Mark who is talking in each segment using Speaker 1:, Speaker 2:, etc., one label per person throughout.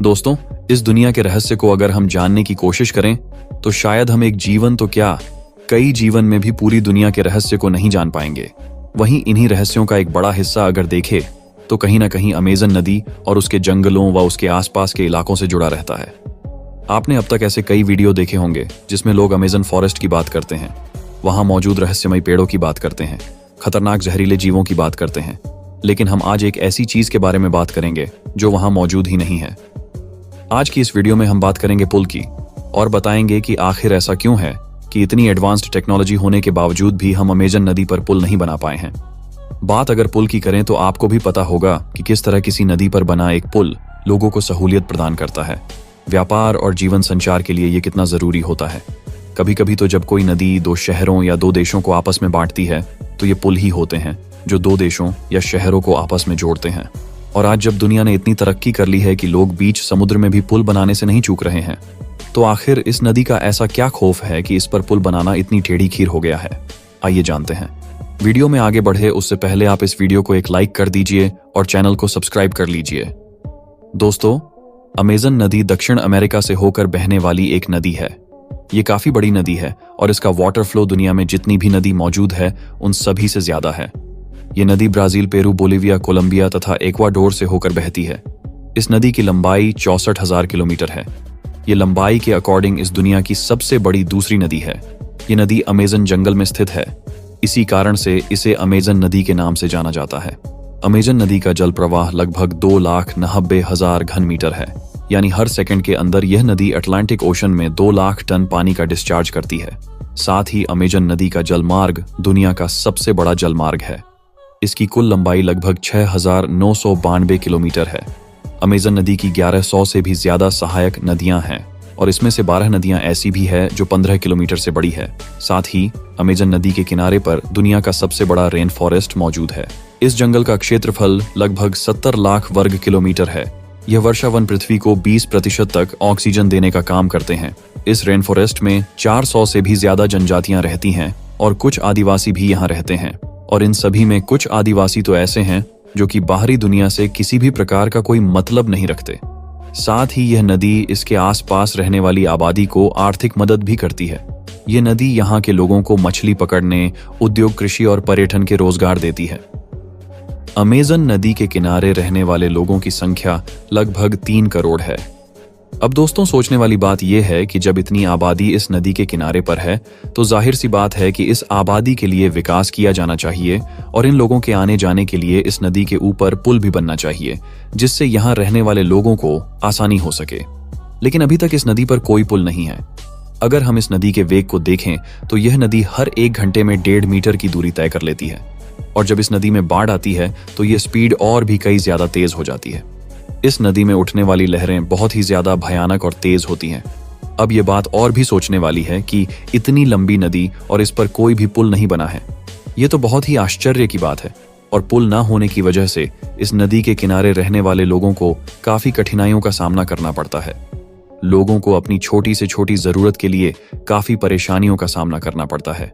Speaker 1: दोस्तों, इस दुनिया के रहस्य को अगर हम जानने की कोशिश करें तो शायद हम एक जीवन तो क्या, कई जीवन में भी पूरी दुनिया के रहस्य को नहीं जान पाएंगे। वहीं इन्हीं रहस्यों का एक बड़ा हिस्सा अगर देखें तो कहीं ना कहीं अमेज़न नदी और उसके जंगलों व उसके आसपास के इलाकों से जुड़ा रहता है। आपने अब तक ऐसे कई वीडियो देखे होंगे जिसमें लोग अमेज़न फॉरेस्ट की बात करते हैं, वहां मौजूद रहस्यमय पेड़ों की बात करते हैं, खतरनाक जहरीले जीवों की बात करते हैं। लेकिन हम आज एक ऐसी चीज के बारे में बात करेंगे जो वहां मौजूद ही नहीं है। आज की इस वीडियो में हम बात करेंगे पुल की और बताएंगे कि आखिर ऐसा क्यों है कि इतनी एडवांस्ड टेक्नोलॉजी होने के बावजूद भी हम अमेज़न नदी पर पुल नहीं बना पाए हैं। बात अगर पुल की करें तो आपको भी पता होगा कि किस तरह किसी नदी पर बना एक पुल लोगों को सहूलियत प्रदान करता है। व्यापार और जीवन संचार के लिए ये कितना जरूरी होता है। कभी कभी तो जब कोई नदी दो शहरों या दो देशों को आपस में बांटती है तो ये पुल ही होते हैं जो दो देशों या शहरों को आपस में जोड़ते हैं। और आज जब दुनिया ने इतनी तरक्की कर ली है कि लोग बीच समुद्र में भी पुल बनाने से नहीं चूक रहे हैं, तो आखिर इस नदी का ऐसा क्या खौफ है कि इस पर पुल बनाना इतनी टेढ़ी खीर हो गया है। आइए जानते हैं। वीडियो में आगे बढ़े उससे पहले आप इस वीडियो को एक लाइक कर दीजिए और चैनल को सब्सक्राइब कर लीजिए। दोस्तों, अमेज़न नदी दक्षिण अमेरिका से होकर बहने वाली एक नदी है। ये काफी बड़ी नदी है और इसका वाटर फ्लो दुनिया में जितनी भी नदी मौजूद है उन सभी से ज्यादा है। ये नदी ब्राजील, पेरू, बोलिविया, कोलंबिया तथा एक्वाडोर से होकर बहती है। इस नदी की लंबाई 64,000 किलोमीटर है। ये लंबाई के अकॉर्डिंग इस दुनिया की सबसे बड़ी दूसरी नदी है। ये नदी अमेज़न जंगल में स्थित है। इसी कारण से इसे अमेज़न नदी के नाम से जाना जाता है। अमेज़न नदी का जल प्रवाह लगभग 2,90,000 घन मीटर है, यानी हर सेकंड के अंदर यह नदी अटलांटिक ओशन में 2 लाख टन पानी का डिस्चार्ज करती है। साथ ही अमेज़न नदी का जलमार्ग दुनिया का सबसे बड़ा जलमार्ग है। इसकी कुल लंबाई लगभग 6,992 किलोमीटर है। अमेज़न नदी की 1100 से भी ज्यादा सहायक नदियां हैं और इसमें से 12 नदियां ऐसी भी है जो 15 किलोमीटर से बड़ी है। साथ ही अमेज़न नदी के किनारे पर दुनिया का सबसे बड़ा रेन फॉरेस्ट मौजूद है। इस जंगल का क्षेत्रफल लगभग 70 लाख वर्ग किलोमीटर है। यह वर्षावन पृथ्वी को 20% तक ऑक्सीजन देने का काम करते हैं। इस रेन फॉरेस्ट में 400 से भी ज्यादा जनजातियां रहती हैं और कुछ आदिवासी भी यहाँ रहते हैं। और इन सभी में कुछ आदिवासी तो ऐसे हैं जो कि बाहरी दुनिया से किसी भी प्रकार का कोई मतलब नहीं रखते। साथ ही यह नदी इसके आसपास रहने वाली आबादी को आर्थिक मदद भी करती है। यह नदी यहाँ के लोगों को मछली पकड़ने, उद्योग, कृषि और पर्यटन के रोजगार देती है। अमेज़न नदी के किनारे रहने वाले लोगों की संख्या लगभग 3 करोड़ है। अब दोस्तों, सोचने वाली बात यह है कि जब इतनी आबादी इस नदी के किनारे पर है तो जाहिर सी बात है कि इस आबादी के लिए विकास किया जाना चाहिए और इन लोगों के आने जाने के लिए इस नदी के ऊपर पुल भी बनना चाहिए जिससे यहाँ रहने वाले लोगों को आसानी हो सके। लेकिन अभी तक इस नदी पर कोई पुल नहीं है। अगर हम इस नदी के वेग को देखें तो यह नदी हर 1 घंटे में 1.5 मीटर की दूरी तय कर लेती है और जब इस नदी में बाढ़ आती है तो ये स्पीड और भी कई ज्यादा तेज हो जाती है। इस नदी में उठने वाली लहरें बहुत ही ज्यादा भयानक और तेज होती हैं। अब ये बात और भी सोचने वाली है कि इतनी लंबी नदी और इस पर कोई भी पुल नहीं बना है। ये तो बहुत ही आश्चर्य की बात है और पुल ना होने की वजह से इस नदी के किनारे रहने वाले लोगों को काफी कठिनाइयों का सामना करना पड़ता है। लोगों को अपनी छोटी से छोटी जरूरत के लिए काफी परेशानियों का सामना करना पड़ता है।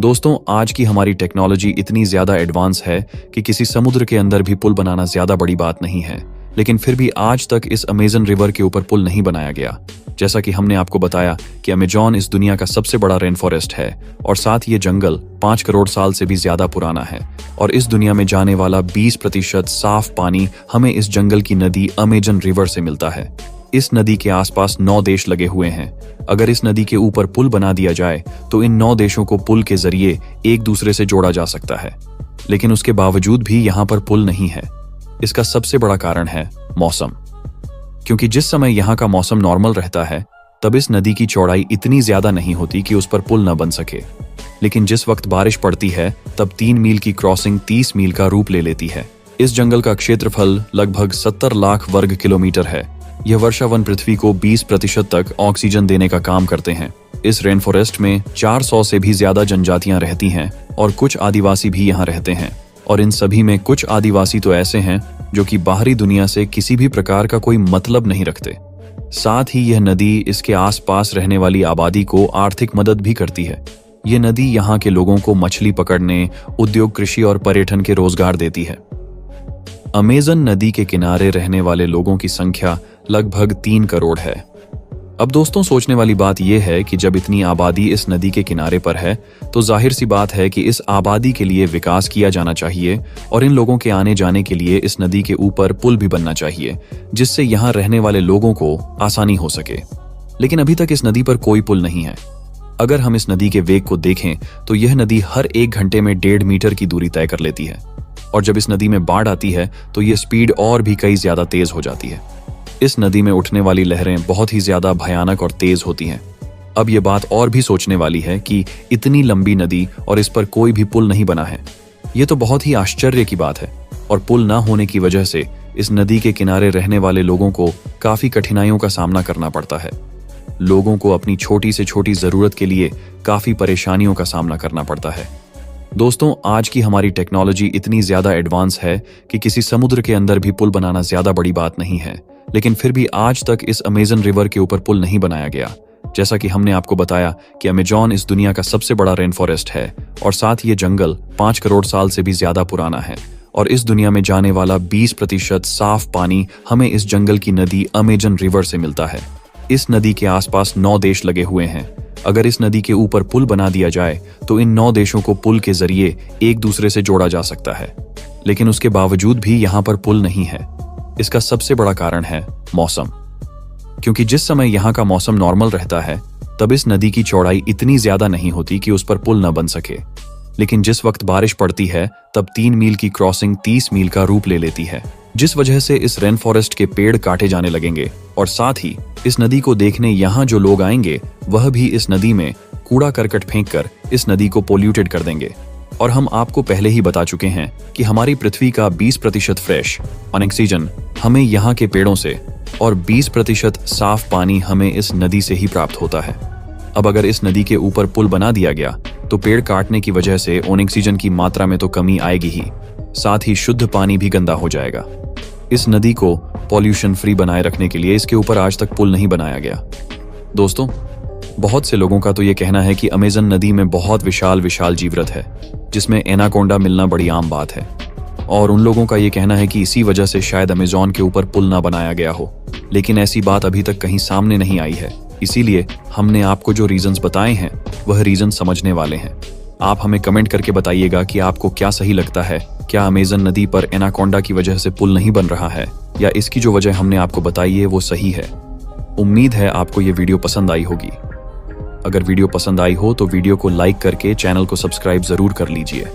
Speaker 1: दोस्तों, आज की हमारी टेक्नोलॉजी इतनी ज्यादा एडवांस है कि किसी समुद्र के अंदर भी पुल बनाना ज्यादा बड़ी बात नहीं है, लेकिन फिर भी आज तक इस अमेज़न रिवर के ऊपर पुल नहीं बनाया गया। जैसा कि हमने आपको बताया कि अमेज़न इस दुनिया का सबसे बड़ा रेन फॉरेस्ट है और साथ ये जंगल 5 करोड़ साल से भी ज्यादा पुराना है और इस दुनिया में जाने वाला 20% साफ पानी हमें इस जंगल की नदी अमेज़न रिवर से मिलता है। इस नदी के आसपास 9 देश लगे हुए हैं। अगर इस नदी के ऊपर पुल बना दिया जाए तो इन 9 देशों को पुल के जरिए एक दूसरे से जोड़ा जा सकता है, लेकिन उसके बावजूद भी यहाँ पर पुल नहीं है। इसका सबसे बड़ा कारण है मौसम, क्योंकि जिस समय यहाँ का मौसम नॉर्मल रहता है तब इस नदी की चौड़ाई इतनी ज्यादा नहीं होती कि उस पर पुल न बन सके। लेकिन जिस वक्त बारिश पड़ती है तब 3 मील की क्रॉसिंग 30 मील का रूप ले लेती है। इस जंगल का क्षेत्रफल लगभग 70 लाख वर्ग किलोमीटर है। यह वर्षावन पृथ्वी को 20% तक ऑक्सीजन देने का काम करते हैं। इस रेन फॉरेस्ट में 400 से भी ज्यादा जनजातियां रहती हैं और कुछ आदिवासी भी यहाँ रहते हैं। और इन सभी में कुछ आदिवासी तो ऐसे हैं जो कि बाहरी दुनिया से किसी भी प्रकार का कोई मतलब नहीं रखते। साथ ही यह नदी इसके आसपास रहने वाली आबादी को आर्थिक मदद भी करती है। ये नदी यहाँ के लोगों को मछली पकड़ने, उद्योग, कृषि और पर्यटन के रोजगार देती है। अमेज़न नदी के किनारे रहने वाले लोगों की संख्या लगभग 3 करोड़ है। अब दोस्तों, सोचने वाली बात यह है कि जब इतनी आबादी इस नदी के किनारे पर है तो जाहिर सी बात है कि इस आबादी के लिए विकास किया जाना चाहिए और इन लोगों के आने जाने के लिए इस नदी के ऊपर पुल भी बनना चाहिए, जिससे यहाँ रहने वाले लोगों को आसानी हो सके। लेकिन अभी तक इस नदी पर कोई पुल नहीं है। अगर हम इस नदी के वेग को देखें तो यह नदी हर 1 घंटे में 1.5 मीटर की दूरी तय कर लेती है, और जब इस नदी में बाढ़ आती है तो यह स्पीड और भी कई ज्यादा तेज हो जाती है। इस नदी में उठने वाली लहरें बहुत ही ज्यादा भयानक और तेज होती हैं। अब यह बात और भी सोचने वाली है कि इतनी लंबी नदी और इस पर कोई भी पुल नहीं बना है। यह तो बहुत ही आश्चर्य की बात है, और पुल ना होने की वजह से इस नदी के किनारे रहने वाले लोगों को काफी कठिनाइयों का सामना करना पड़ता है। लोगों को अपनी छोटी से छोटी जरूरत के लिए काफी परेशानियों का सामना करना पड़ता है। दोस्तों, आज की हमारी टेक्नोलॉजी इतनी ज्यादा एडवांस है कि किसी समुद्र के अंदर भी पुल बनाना ज्यादा बड़ी बात नहीं है, लेकिन फिर भी आज तक इस अमेजन रिवर के ऊपर पुल नहीं बनाया गया। जैसा कि हमने आपको बताया कि अमेजॉन इस दुनिया का सबसे बड़ा रेन फॉरेस्ट है, और साथ ये जंगल 5 करोड़ साल से भी ज्यादा पुराना है, और इस दुनिया में जाने वाला 20% साफ पानी हमें इस जंगल की नदी अमेजन रिवर से मिलता है। इस नदी के आसपास 9 देश लगे हुए हैं। अगर इस नदी के ऊपर पुल बना दिया जाए तो इन 9 देशों को पुल के जरिए एक दूसरे से जोड़ा जा सकता है, लेकिन उसके बावजूद भी यहाँ पर पुल नहीं है। इसका सबसे बड़ा कारण है मौसम, क्योंकि जिस समय यहाँ का मौसम नॉर्मल रहता है तब इस नदी की चौड़ाई इतनी ज्यादा नहीं होती कि उस पर पुल न बन सके, लेकिन जिस वक्त बारिश पड़ती है तब 3 मील की क्रॉसिंग 30 मील का रूप ले लेती है, जिस वजह से इस रेन फॉरेस्ट के पेड़ काटे जाने लगेंगे, और साथ ही इस नदी को देखने यहाँ जो लोग आएंगे वह भी इस नदी में कूड़ा करकट फेंककर इस नदी को पोल्यूटेड कर देंगे। और हम आपको पहले ही बता चुके हैं कि हमारी पृथ्वी का 20% फ्रेश ऑक्सीजन हमें यहाँ के पेड़ों से, और 20% साफ पानी हमें इस नदी से ही प्राप्त होता है। अब अगर इस नदी के ऊपर पुल बना दिया गया तो पेड़ काटने की वजह से ऑक्सीजन की मात्रा में तो कमी आएगी ही, साथ ही शुद्ध पानी भी गंदा हो जाएगा। इस नदी को पॉल्यूशन फ्री बनाए रखने के लिए इसके ऊपर आज तक पुल नहीं बनाया गया। दोस्तों, बहुत से लोगों का तो ये कहना है कि अमेजन नदी में बहुत विशाल विशाल जीवरत है, जिसमें एनाकोंडा मिलना बड़ी आम बात है, और उन लोगों का ये कहना है कि इसी वजह से शायद अमेजॉन के ऊपर पुल ना बनाया गया हो, लेकिन ऐसी बात अभी तक कहीं सामने नहीं आई है। इसीलिए हमने आपको जो रीजंस बताए हैं वह रीजन समझने वाले हैं। आप हमें कमेंट करके बताइएगा कि आपको क्या सही लगता है। क्या अमेजन नदी पर एनाकोंडा की वजह से पुल नहीं बन रहा है, या इसकी जो वजह हमने आपको बताई है वो सही है। उम्मीद है आपको ये वीडियो पसंद आई होगी। अगर वीडियो पसंद आई हो तो वीडियो को लाइक करके चैनल को सब्सक्राइब जरूर कर लीजिए।